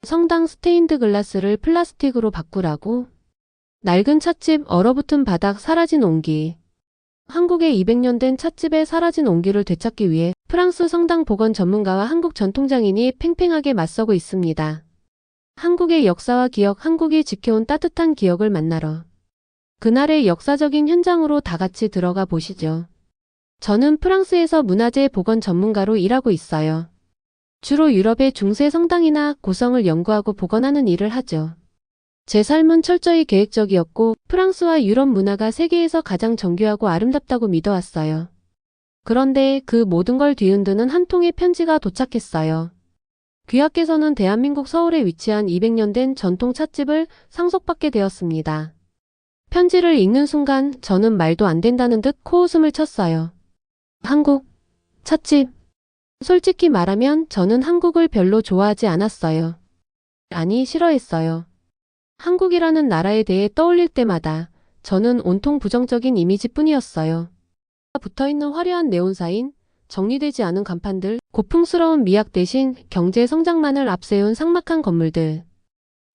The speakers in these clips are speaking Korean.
성당 스테인드 글라스를 플라스틱으로 바꾸라고? 낡은 찻집, 얼어붙은 바닥, 사라진 온기. 한국의 200년 된 찻집의 사라진 온기를 되찾기 위해 프랑스 성당 복원 전문가와 한국 전통장인이 팽팽하게 맞서고 있습니다. 한국의 역사와 기억, 한국이 지켜온 따뜻한 기억을 만나러. 그날의 역사적인 현장으로 다 같이 들어가 보시죠. 저는 프랑스에서 문화재 복원 전문가로 일하고 있어요. 주로 유럽의 중세 성당이나 고성을 연구하고 복원하는 일을 하죠. 제 삶은 철저히 계획적이었고 프랑스와 유럽 문화가 세계에서 가장 정교하고 아름답다고 믿어왔어요. 그런데 그 모든 걸 뒤흔드는 한 통의 편지가 도착했어요. 귀하께서는 대한민국 서울에 위치한 200년 된 전통 찻집을 상속받게 되었습니다. 편지를 읽는 순간 저는 말도 안 된다는 듯 코웃음을 쳤어요. 한국, 찻집. 솔직히 말하면 저는 한국을 별로 좋아하지 않았어요. 아니, 싫어했어요. 한국이라는 나라에 대해 떠올릴 때마다 저는 온통 부정적인 이미지뿐이었어요. 붙어있는 화려한 네온사인, 정리되지 않은 간판들, 고풍스러운 미학 대신 경제 성장만을 앞세운 삭막한 건물들.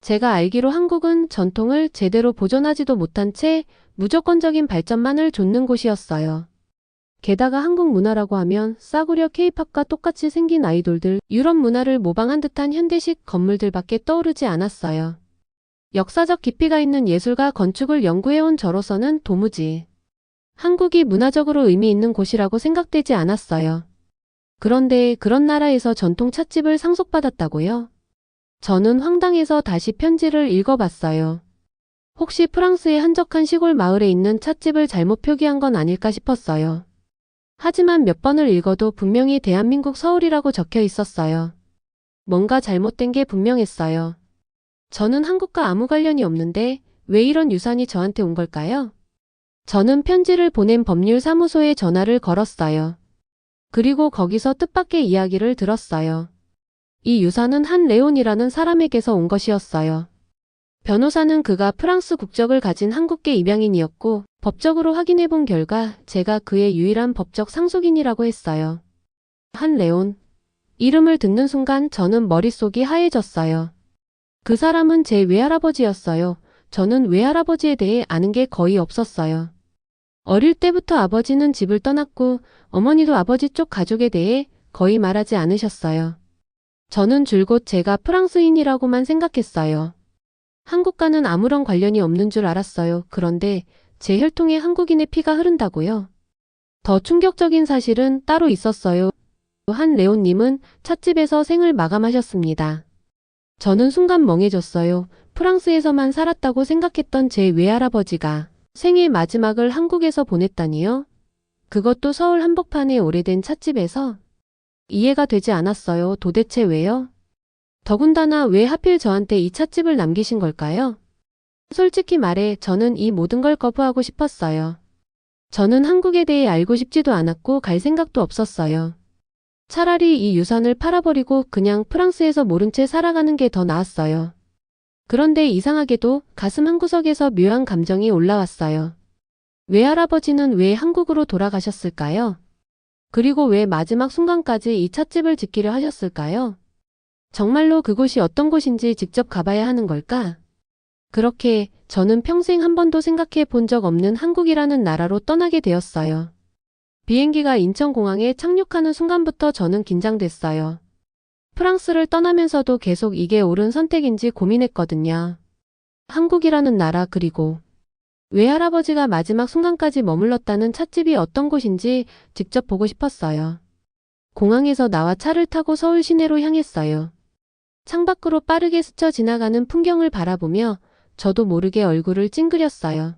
제가 알기로 한국은 전통을 제대로 보존하지도 못한 채 무조건적인 발전만을 좇는 곳이었어요. 게다가 한국 문화라고 하면 싸구려 케이팝과 똑같이 생긴 아이돌들, 유럽 문화를 모방한 듯한 현대식 건물들밖에 떠오르지 않았어요. 역사적 깊이가 있는 예술과 건축을 연구해온 저로서는 도무지 한국이 문화적으로 의미 있는 곳이라고 생각되지 않았어요. 그런데 그런 나라에서 전통 찻집을 상속받았다고요? 저는 황당해서 다시 편지를 읽어봤어요. 혹시 프랑스의 한적한 시골 마을에 있는 찻집을 잘못 표기한 건 아닐까 싶었어요. 하지만 몇 번을 읽어도 분명히 대한민국 서울이라고 적혀 있었어요. 뭔가 잘못된 게 분명했어요. 저는 한국과 아무 관련이 없는데 왜 이런 유산이 저한테 온 걸까요? 저는 편지를 보낸 법률사무소에 전화를 걸었어요. 그리고 거기서 뜻밖의 이야기를 들었어요. 이 유산은 한 레온이라는 사람에게서 온 것이었어요. 변호사는 그가 프랑스 국적을 가진 한국계 입양인이었고 법적으로 확인해 본 결과 제가 그의 유일한 법적 상속인이라고 했어요. 한 레온. 이름을 듣는 순간 저는 머릿속이 하얘졌어요. 그 사람은 제 외할아버지였어요. 저는 외할아버지에 대해 아는 게 거의 없었어요. 어릴 때부터 아버지는 집을 떠났고 어머니도 아버지 쪽 가족에 대해 거의 말하지 않으셨어요. 저는 줄곧 제가 프랑스인이라고만 생각했어요. 한국과는 아무런 관련이 없는 줄 알았어요. 그런데 제 혈통에 한국인의 피가 흐른다고요? 더 충격적인 사실은 따로 있었어요. 한 레온님은 찻집에서 생을 마감하셨습니다. 저는 순간 멍해졌어요. 프랑스에서만 살았다고 생각했던 제 외할아버지가 생의 마지막을 한국에서 보냈다니요? 그것도 서울 한복판의 오래된 찻집에서? 이해가 되지 않았어요. 도대체 왜요? 더군다나 왜 하필 저한테 이 찻집을 남기신 걸까요? 솔직히 말해 저는 이 모든 걸 거부하고 싶었어요. 저는 한국에 대해 알고 싶지도 않았고 갈 생각도 없었어요. 차라리 이 유산을 팔아버리고 그냥 프랑스에서 모른 채 살아가는 게 더 나았어요. 그런데 이상하게도 가슴 한구석에서 묘한 감정이 올라왔어요. 외할아버지는 왜 한국으로 돌아가셨을까요? 그리고 왜 마지막 순간까지 이 찻집을 지키려 하셨을까요? 정말로 그곳이 어떤 곳인지 직접 가봐야 하는 걸까? 그렇게 저는 평생 한 번도 생각해 본 적 없는 한국이라는 나라로 떠나게 되었어요. 비행기가 인천공항에 착륙하는 순간부터 저는 긴장됐어요. 프랑스를 떠나면서도 계속 이게 옳은 선택인지 고민했거든요. 한국이라는 나라 그리고 외할아버지가 마지막 순간까지 머물렀다는 찻집이 어떤 곳인지 직접 보고 싶었어요. 공항에서 나와 차를 타고 서울 시내로 향했어요. 창밖으로 빠르게 스쳐 지나가는 풍경을 바라보며 저도 모르게 얼굴을 찡그렸어요.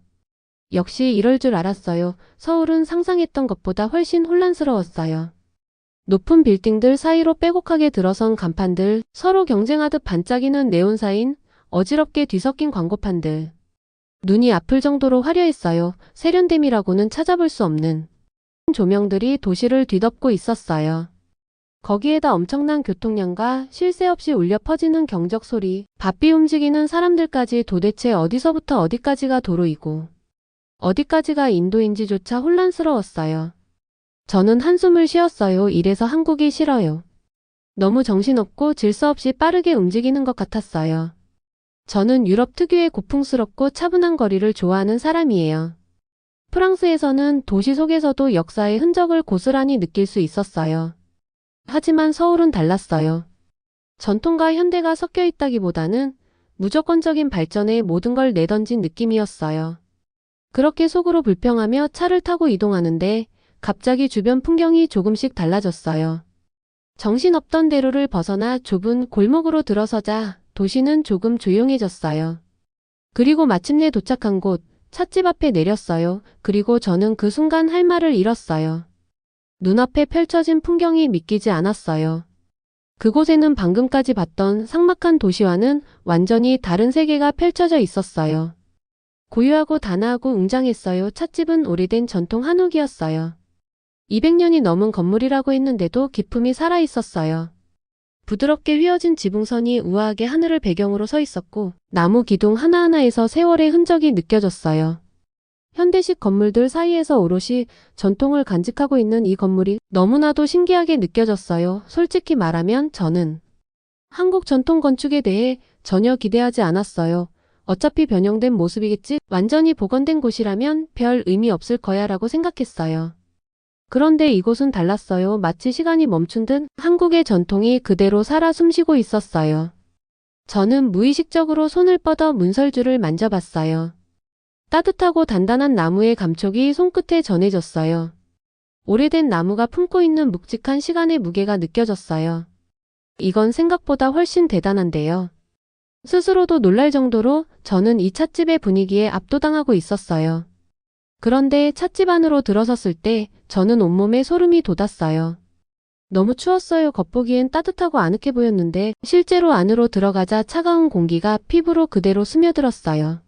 역시 이럴 줄 알았어요. 서울은 상상했던 것보다 훨씬 혼란스러웠어요. 높은 빌딩들 사이로 빼곡하게 들어선 간판들, 서로 경쟁하듯 반짝이는 네온사인, 어지럽게 뒤섞인 광고판들. 눈이 아플 정도로 화려했어요. 세련됨이라고는 찾아볼 수 없는 조명들이 도시를 뒤덮고 있었어요. 거기에다 엄청난 교통량과 쉴 새 없이 울려 퍼지는 경적 소리, 바삐 움직이는 사람들까지 도대체 어디서부터 어디까지가 도로이고 어디까지가 인도인지조차 혼란스러웠어요. 저는 한숨을 쉬었어요. 이래서 한국이 싫어요. 너무 정신없고 질서 없이 빠르게 움직이는 것 같았어요. 저는 유럽 특유의 고풍스럽고 차분한 거리를 좋아하는 사람이에요. 프랑스에서는 도시 속에서도 역사의 흔적을 고스란히 느낄 수 있었어요. 하지만 서울은 달랐어요. 전통과 현대가 섞여 있다기보다는 무조건적인 발전에 모든 걸 내던진 느낌이었어요. 그렇게 속으로 불평하며 차를 타고 이동하는데 갑자기 주변 풍경이 조금씩 달라졌어요. 정신없던 대로를 벗어나 좁은 골목으로 들어서자 도시는 조금 조용해졌어요. 그리고 마침내 도착한 곳, 찻집 앞에 내렸어요. 그리고 저는 그 순간 할 말을 잃었어요. 눈앞에 펼쳐진 풍경이 믿기지 않았어요. 그곳에는 방금까지 봤던 삭막한 도시와는 완전히 다른 세계가 펼쳐져 있었어요. 고요하고 단아하고 웅장했어요. 찻집은 오래된 전통 한옥이었어요. 200년이 넘은 건물이라고 했는데도 기품이 살아있었어요. 부드럽게 휘어진 지붕선이 우아하게 하늘을 배경으로 서 있었고 나무 기둥 하나하나에서 세월의 흔적이 느껴졌어요. 현대식 건물들 사이에서 오롯이 전통을 간직하고 있는 이 건물이 너무나도 신기하게 느껴졌어요. 솔직히 말하면 저는 한국 전통 건축에 대해 전혀 기대하지 않았어요. 어차피 변형된 모습이겠지, 완전히 복원된 곳이라면 별 의미 없을 거야 라고 생각했어요. 그런데 이곳은 달랐어요. 마치 시간이 멈춘 듯 한국의 전통이 그대로 살아 숨쉬고 있었어요. 저는 무의식적으로 손을 뻗어 문설주를 만져봤어요. 따뜻하고 단단한 나무의 감촉이 손끝에 전해졌어요. 오래된 나무가 품고 있는 묵직한 시간의 무게가 느껴졌어요. 이건 생각보다 훨씬 대단한데요. 스스로도 놀랄 정도로 저는 이 찻집의 분위기에 압도당하고 있었어요. 그런데 찻집 안으로 들어섰을 때 저는 온몸에 소름이 돋았어요. 너무 추웠어요. 겉보기엔 따뜻하고 아늑해 보였는데 실제로 안으로 들어가자 차가운 공기가 피부로 그대로 스며들었어요.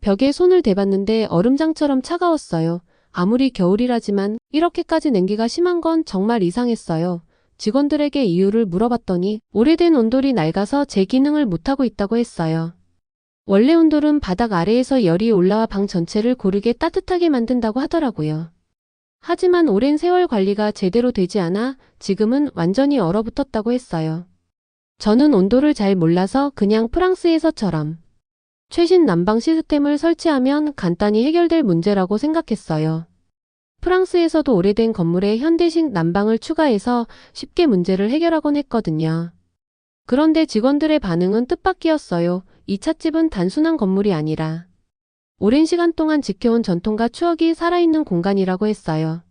벽에 손을 대봤는데 얼음장처럼 차가웠어요. 아무리 겨울이라지만 이렇게까지 냉기가 심한 건 정말 이상했어요. 직원들에게 이유를 물어봤더니 오래된 온돌이 낡아서 제 기능을 못하고 있다고 했어요. 원래 온돌은 바닥 아래에서 열이 올라와 방 전체를 고르게 따뜻하게 만든다고 하더라고요. 하지만 오랜 세월 관리가 제대로 되지 않아 지금은 완전히 얼어붙었다고 했어요. 저는 온도를 잘 몰라서 그냥 프랑스에서처럼 최신 난방 시스템을 설치하면 간단히 해결될 문제라고 생각했어요. 프랑스에서도 오래된 건물에 현대식 난방을 추가해서 쉽게 문제를 해결하곤 했거든요. 그런데 직원들의 반응은 뜻밖이었어요. 이 찻집은 단순한 건물이 아니라 오랜 시간 동안 지켜온 전통과 추억이 살아있는 공간이라고 했어요.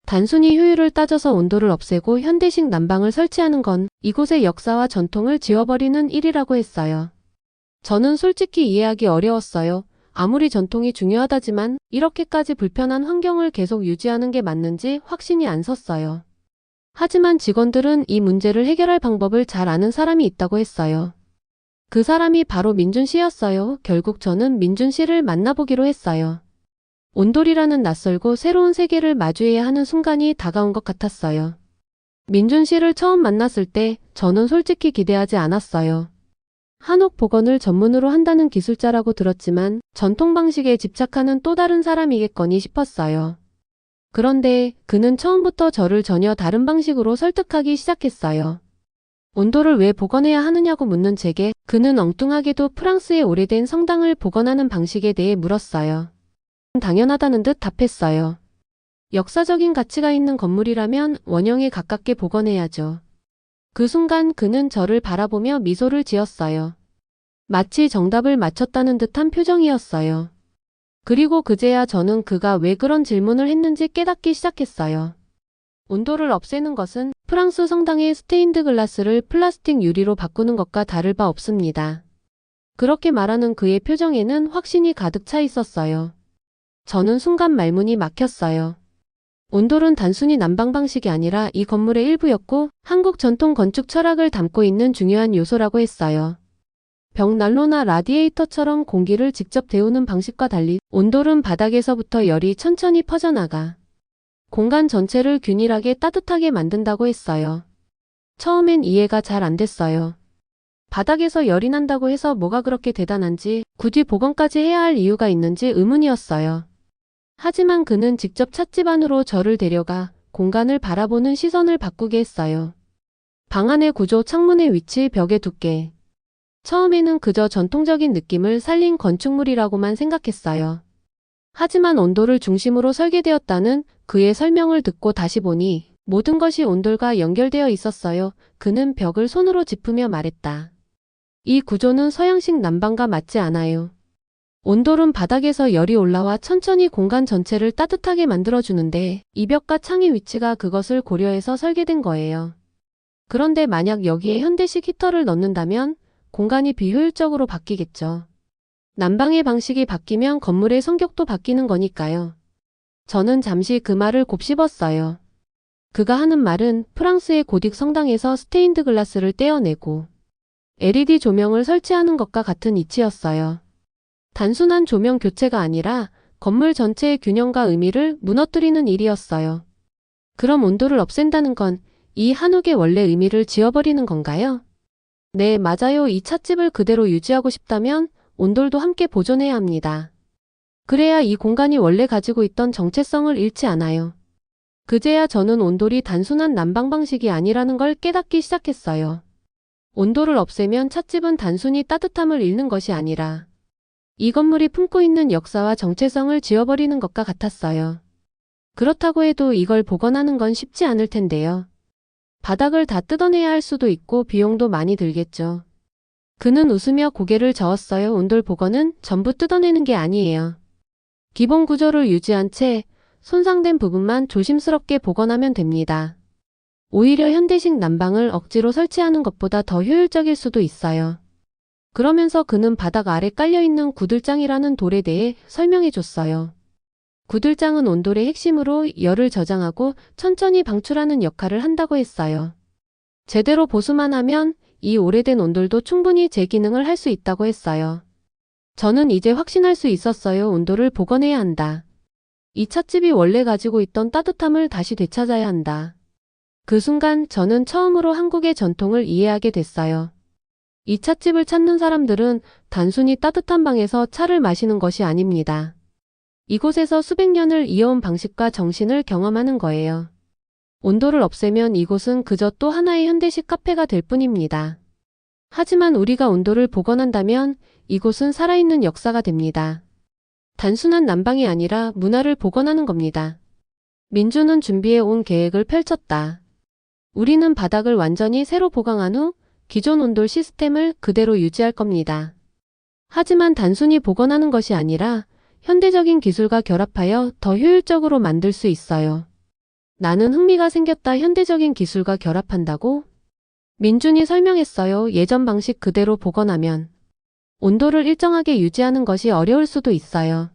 단순히 효율을 따져서 온도를 없애고 현대식 난방을 설치하는 건 이곳의 역사와 전통을 지워버리는 일이라고 했어요. 저는 솔직히 이해하기 어려웠어요. 아무리 전통이 중요하다지만 이렇게까지 불편한 환경을 계속 유지하는 게 맞는지 확신이 안 섰어요. 하지만 직원들은 이 문제를 해결할 방법을 잘 아는 사람이 있다고 했어요. 그 사람이 바로 민준 씨였어요. 결국 저는 민준 씨를 만나보기로 했어요. 온돌이라는 낯설고 새로운 세계를 마주해야 하는 순간이 다가온 것 같았어요. 민준 씨를 처음 만났을 때 저는 솔직히 기대하지 않았어요. 한옥 복원을 전문으로 한다는 기술자라고 들었지만 전통 방식에 집착하는 또 다른 사람이겠거니 싶었어요. 그런데 그는 처음부터 저를 전혀 다른 방식으로 설득하기 시작했어요. 온도를 왜 복원해야 하느냐고 묻는 제게 그는 엉뚱하게도 프랑스의 오래된 성당을 복원하는 방식에 대해 물었어요. 당연하다는 듯 답했어요. 역사적인 가치가 있는 건물이라면 원형에 가깝게 복원해야죠. 그 순간 그는 저를 바라보며 미소를 지었어요. 마치 정답을 맞췄다는 듯한 표정이었어요. 그리고 그제야 저는 그가 왜 그런 질문을 했는지 깨닫기 시작했어요. 온도를 없애는 것은 프랑스 성당의 스테인드 글라스를 플라스틱 유리로 바꾸는 것과 다를 바 없습니다. 그렇게 말하는 그의 표정에는 확신이 가득 차 있었어요. 저는 순간 말문이 막혔어요. 온돌은 단순히 난방 방식이 아니라 이 건물의 일부였고 한국 전통 건축 철학을 담고 있는 중요한 요소라고 했어요. 벽난로나 라디에이터처럼 공기를 직접 데우는 방식과 달리 온돌은 바닥에서부터 열이 천천히 퍼져나가 공간 전체를 균일하게 따뜻하게 만든다고 했어요. 처음엔 이해가 잘 안 됐어요. 바닥에서 열이 난다고 해서 뭐가 그렇게 대단한지 굳이 복원까지 해야 할 이유가 있는지 의문이었어요. 하지만 그는 직접 찻집 안으로 저를 데려가 공간을 바라보는 시선을 바꾸게 했어요. 방 안의 구조, 창문의 위치, 벽의 두께. 처음에는 그저 전통적인 느낌을 살린 건축물이라고만 생각했어요. 하지만 온돌을 중심으로 설계되었다는 그의 설명을 듣고 다시 보니 모든 것이 온돌과 연결되어 있었어요. 그는 벽을 손으로 짚으며 말했다. 이 구조는 서양식 난방과 맞지 않아요. 온돌은 바닥에서 열이 올라와 천천히 공간 전체를 따뜻하게 만들어주는데 이 벽과 창의 위치가 그것을 고려해서 설계된 거예요. 그런데 만약 여기에 현대식 히터를 넣는다면 공간이 비효율적으로 바뀌겠죠. 난방의 방식이 바뀌면 건물의 성격도 바뀌는 거니까요. 저는 잠시 그 말을 곱씹었어요. 그가 하는 말은 프랑스의 고딕 성당에서 스테인드 글라스를 떼어내고 LED 조명을 설치하는 것과 같은 이치였어요. 단순한 조명 교체가 아니라 건물 전체의 균형과 의미를 무너뜨리는 일이었어요. 그럼 온도를 없앤다는 건 이 한옥의 원래 의미를 지워버리는 건가요? 네, 맞아요. 이 찻집을 그대로 유지하고 싶다면 온돌도 함께 보존해야 합니다. 그래야 이 공간이 원래 가지고 있던 정체성을 잃지 않아요. 그제야 저는 온돌이 단순한 난방 방식이 아니라는 걸 깨닫기 시작했어요. 온돌을 없애면 찻집은 단순히 따뜻함을 잃는 것이 아니라 이 건물이 품고 있는 역사와 정체성을 지워버리는 것과 같았어요. 그렇다고 해도 이걸 복원하는 건 쉽지 않을 텐데요. 바닥을 다 뜯어내야 할 수도 있고 비용도 많이 들겠죠. 그는 웃으며 고개를 저었어요. 온돌 복원은 전부 뜯어내는 게 아니에요. 기본 구조를 유지한 채 손상된 부분만 조심스럽게 복원하면 됩니다. 오히려 현대식 난방을 억지로 설치하는 것보다 더 효율적일 수도 있어요. 그러면서 그는 바닥 아래 깔려있는 구들장이라는 돌에 대해 설명해 줬어요. 구들장은 온돌의 핵심으로 열을 저장하고 천천히 방출하는 역할을 한다고 했어요. 제대로 보수만 하면 이 오래된 온돌도 충분히 제 기능을 할 수 있다고 했어요. 저는 이제 확신할 수 있었어요. 온돌을 복원해야 한다. 이 찻집이 원래 가지고 있던 따뜻함을 다시 되찾아야 한다. 그 순간 저는 처음으로 한국의 전통을 이해하게 됐어요. 이 찻집을 찾는 사람들은 단순히 따뜻한 방에서 차를 마시는 것이 아닙니다. 이곳에서 수백 년을 이어온 방식과 정신을 경험하는 거예요. 온도를 없애면 이곳은 그저 또 하나의 현대식 카페가 될 뿐입니다. 하지만 우리가 온도를 복원한다면 이곳은 살아있는 역사가 됩니다. 단순한 난방이 아니라 문화를 복원하는 겁니다. 민주는 준비해 온 계획을 펼쳤다. 우리는 바닥을 완전히 새로 보강한 후 기존 온돌 시스템을 그대로 유지할 겁니다. 하지만 단순히 복원하는 것이 아니라 현대적인 기술과 결합하여 더 효율적으로 만들 수 있어요. 나는 흥미가 생겼다. 현대적인 기술과 결합한다고? 민준이 설명했어요. 예전 방식 그대로 복원하면 온도를 일정하게 유지하는 것이 어려울 수도 있어요.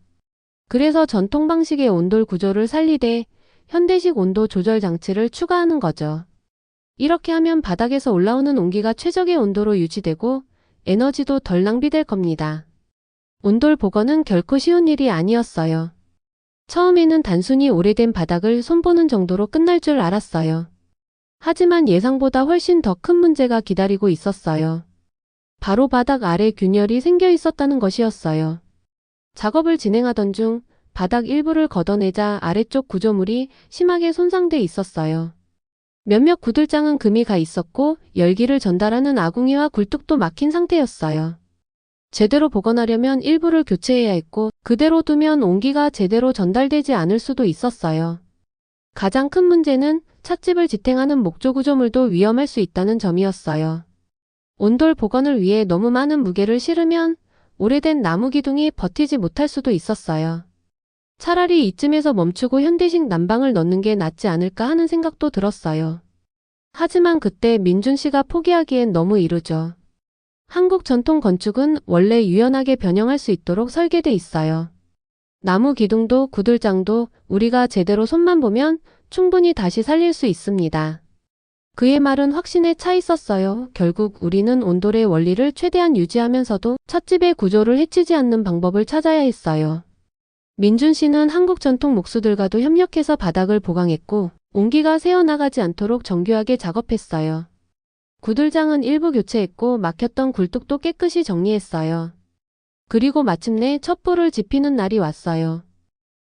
그래서 전통 방식의 온돌 구조를 살리되 현대식 온도 조절 장치를 추가하는 거죠. 이렇게 하면 바닥에서 올라오는 온기가 최적의 온도로 유지되고 에너지도 덜 낭비될 겁니다. 온돌 복원은 결코 쉬운 일이 아니었어요. 처음에는 단순히 오래된 바닥을 손보는 정도로 끝날 줄 알았어요. 하지만 예상보다 훨씬 더 큰 문제가 기다리고 있었어요. 바로 바닥 아래 균열이 생겨 있었다는 것이었어요. 작업을 진행하던 중 바닥 일부를 걷어내자 아래쪽 구조물이 심하게 손상돼 있었어요. 몇몇 구들장은 금이 가 있었고 열기를 전달하는 아궁이와 굴뚝도 막힌 상태였어요. 제대로 복원하려면 일부를 교체해야 했고 그대로 두면 온기가 제대로 전달되지 않을 수도 있었어요. 가장 큰 문제는 찻집을 지탱하는 목조 구조물도 위험할 수 있다는 점이었어요. 온돌 복원을 위해 너무 많은 무게를 실으면 오래된 나무 기둥이 버티지 못할 수도 있었어요. 차라리 이쯤에서 멈추고 현대식 난방을 넣는 게 낫지 않을까 하는 생각도 들었어요. 하지만 그때 민준 씨가 포기하기엔 너무 이르죠. 한국 전통 건축은 원래 유연하게 변형할 수 있도록 설계돼 있어요. 나무 기둥도 구들장도 우리가 제대로 손만 보면 충분히 다시 살릴 수 있습니다. 그의 말은 확신에 차 있었어요. 결국 우리는 온돌의 원리를 최대한 유지하면서도 찻집의 구조를 해치지 않는 방법을 찾아야 했어요. 민준 씨는 한국 전통 목수들과도 협력해서 바닥을 보강했고 온기가 새어나가지 않도록 정교하게 작업했어요. 구들장은 일부 교체했고 막혔던 굴뚝도 깨끗이 정리했어요. 그리고 마침내 촛불을 지피는 날이 왔어요.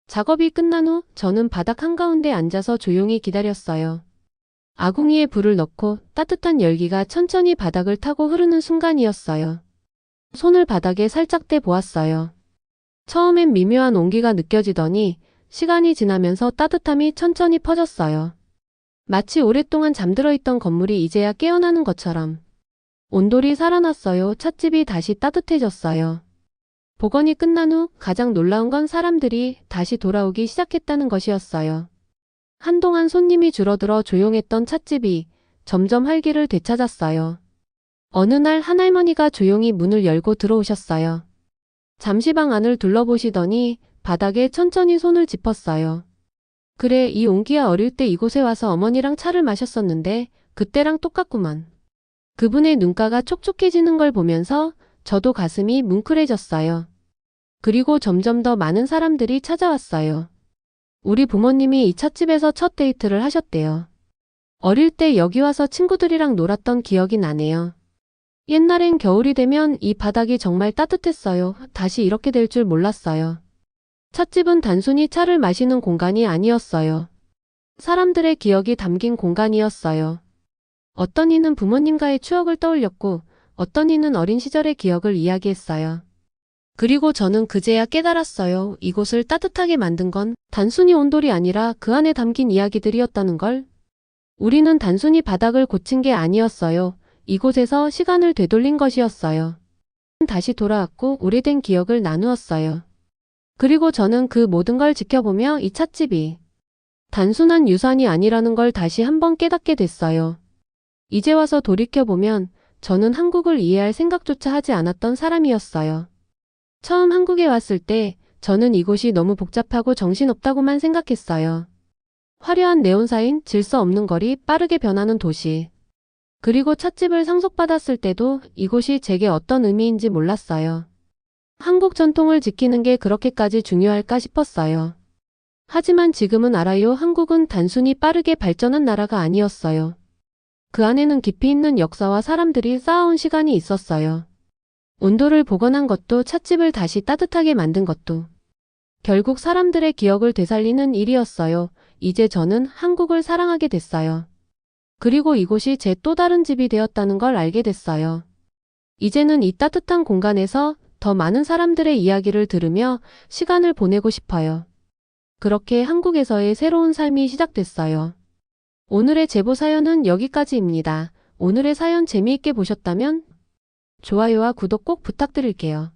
작업이 끝난 후 저는 바닥 한가운데 앉아서 조용히 기다렸어요. 아궁이에 불을 넣고 따뜻한 열기가 천천히 바닥을 타고 흐르는 순간이었어요. 손을 바닥에 살짝 대 보았어요. 처음엔 미묘한 온기가 느껴지더니 시간이 지나면서 따뜻함이 천천히 퍼졌어요. 마치 오랫동안 잠들어 있던 건물이 이제야 깨어나는 것처럼. 온돌이 살아났어요. 찻집이 다시 따뜻해졌어요. 복원이 끝난 후 가장 놀라운 건 사람들이 다시 돌아오기 시작했다는 것이었어요. 한동안 손님이 줄어들어 조용했던 찻집이 점점 활기를 되찾았어요. 어느 날 한 할머니가 조용히 문을 열고 들어오셨어요. 잠시 방 안을 둘러보시더니 바닥에 천천히 손을 짚었어요. 그래, 이 온기야 어릴 때 이곳에 와서 어머니랑 차를 마셨었는데 그때랑 똑같구만. 그분의 눈가가 촉촉해지는 걸 보면서 저도 가슴이 뭉클해졌어요. 그리고 점점 더 많은 사람들이 찾아왔어요. 우리 부모님이 이 찻집에서 첫 데이트를 하셨대요. 어릴 때 여기 와서 친구들이랑 놀았던 기억이 나네요. 옛날엔 겨울이 되면 이 바닥이 정말 따뜻했어요. 다시 이렇게 될 줄 몰랐어요. 찻집은 단순히 차를 마시는 공간이 아니었어요. 사람들의 기억이 담긴 공간이었어요. 어떤 이는 부모님과의 추억을 떠올렸고 어떤 이는 어린 시절의 기억을 이야기했어요. 그리고 저는 그제야 깨달았어요. 이곳을 따뜻하게 만든 건 단순히 온돌이 아니라 그 안에 담긴 이야기들이었다는 걸. 우리는 단순히 바닥을 고친 게 아니었어요. 이곳에서 시간을 되돌린 것이었어요. 다시 돌아왔고 오래된 기억을 나누었어요. 그리고 저는 그 모든 걸 지켜보며 이 찻집이 단순한 유산이 아니라는 걸 다시 한번 깨닫게 됐어요. 이제 와서 돌이켜보면 저는 한국을 이해할 생각조차 하지 않았던 사람이었어요. 처음 한국에 왔을 때 저는 이곳이 너무 복잡하고 정신없다고만 생각했어요. 화려한 네온사인, 질서 없는 거리, 빠르게 변하는 도시. 그리고 찻집을 상속받았을 때도 이곳이 제게 어떤 의미인지 몰랐어요. 한국 전통을 지키는 게 그렇게까지 중요할까 싶었어요. 하지만 지금은 알아요. 한국은 단순히 빠르게 발전한 나라가 아니었어요. 그 안에는 깊이 있는 역사와 사람들이 쌓아온 시간이 있었어요. 온도를 복원한 것도 찻집을 다시 따뜻하게 만든 것도 결국 사람들의 기억을 되살리는 일이었어요. 이제 저는 한국을 사랑하게 됐어요. 그리고 이곳이 제 또 다른 집이 되었다는 걸 알게 됐어요. 이제는 이 따뜻한 공간에서 더 많은 사람들의 이야기를 들으며 시간을 보내고 싶어요. 그렇게 한국에서의 새로운 삶이 시작됐어요. 오늘의 제보 사연은 여기까지입니다. 오늘의 사연 재미있게 보셨다면 좋아요와 구독 꼭 부탁드릴게요.